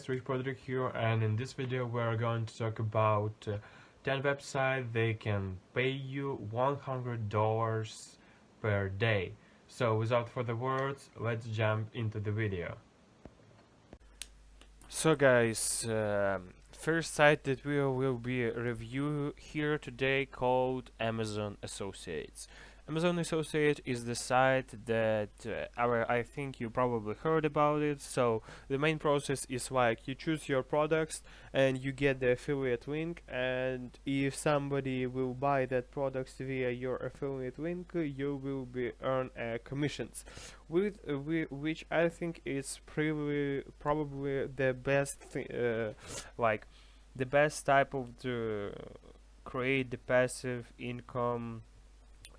guys, Rick Podrick here, and in this video we're going to talk about 10 websites they can pay you $100 per day. So without further words, let's jump into the video. So guys, first site that we will be review here today called Amazon Associates. Amazon Associate is the site that I think you probably heard about it. So the main process is like you choose your products and you get the affiliate link, and if somebody will buy that product via your affiliate link, you will be earn commissions, which I think is probably the best like the best type of to create the passive income,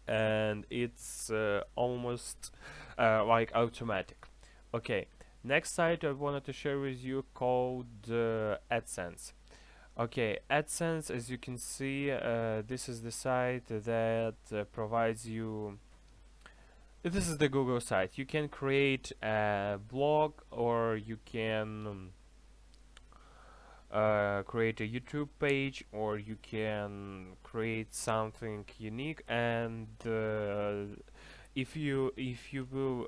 and it's almost like automatic. Okay, next site I wanted to share with you called Adsense. Okay, Adsense, as you can see, this is the site that provides you. This is the Google site. You can create a blog, or you can create a YouTube page, or you can create something unique. And if you will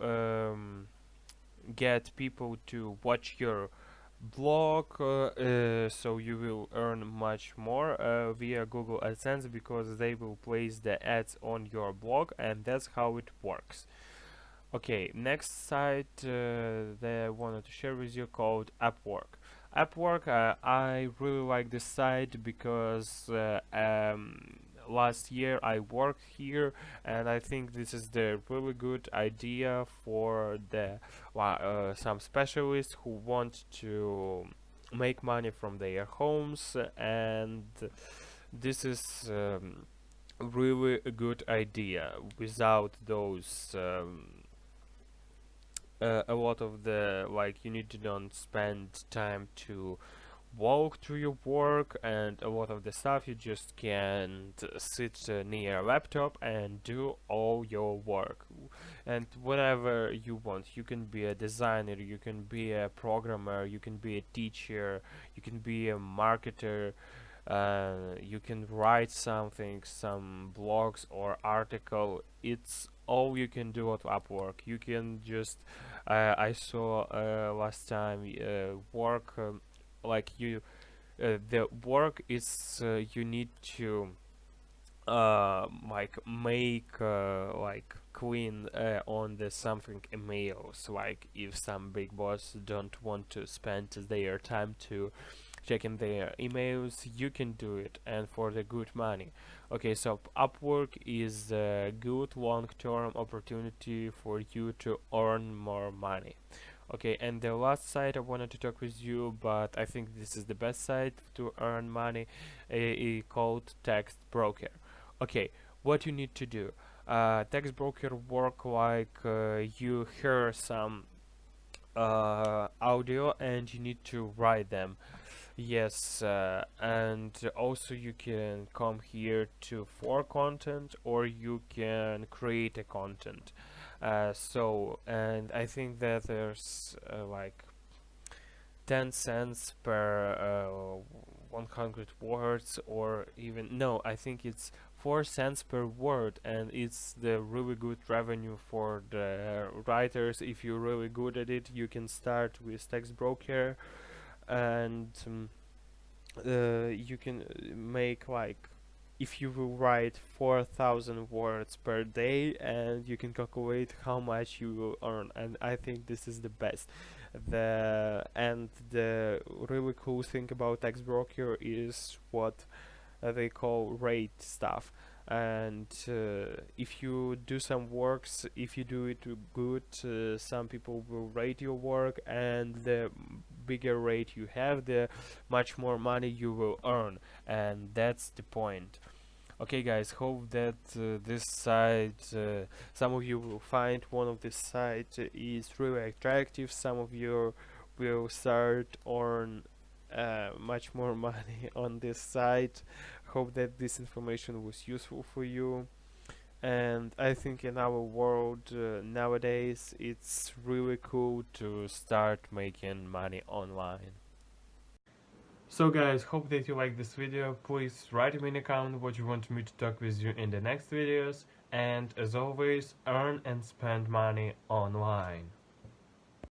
get people to watch your blog, so you will earn much more via Google AdSense, because they will place the ads on your blog, and that's how it works. Okay, next site that I wanted to share with you called Upwork. Upwork, I really like this site because last year I worked here, and I think this is the really good idea for the some specialists who want to make money from their homes, and this is really a good idea. Without those a lot of the, like, you need to don't spend time to walk to your work, and a lot of the stuff you just can sit near a laptop and do all your work. And whenever you want, you can be a designer, you can be a programmer, you can be a teacher, you can be a marketer, you can write something, some blogs or article. It's all you can do at Upwork. You can just I saw last time work, like you the work is you need to like make like clean on the something emails, like if some big boss don't want to spend their time to checking their emails, you can do it, and for the good money. Okay, so Upwork is a good long-term opportunity for you to earn more money. Okay, and the last site I wanted to talk with you, but I think this is the best site to earn money, called Text Broker. Okay, what you need to do. Text Broker work like you hear some audio and you need to write them. Yes, and also you can come here to for content, or you can create a content. And I think that there's like 10 cents per 100 words, or even no, I think it's 4 cents per word, and it's the really good revenue for the writers. If you're really good at it, you can start with Text Broker, and you can make, like, if you will write 4,000 words per day, and you can calculate how much you will earn. And I think this is the best. The really cool thing about Text Broker is what they call rate stuff. And if you do some works, if you do it good, some people will rate your work, and the bigger rate you have, the much more money you will earn, and that's the point. Okay guys, hope that this site, some of you will find one of this site is really attractive. Some of you will start earn much more money on this site. Hope that this information was useful for you. And I think in our world nowadays, it's really cool to start making money online. So guys, hope that you like this video. Please write me in a comment what you want me to talk with you in the next videos. And as always, earn and spend money online.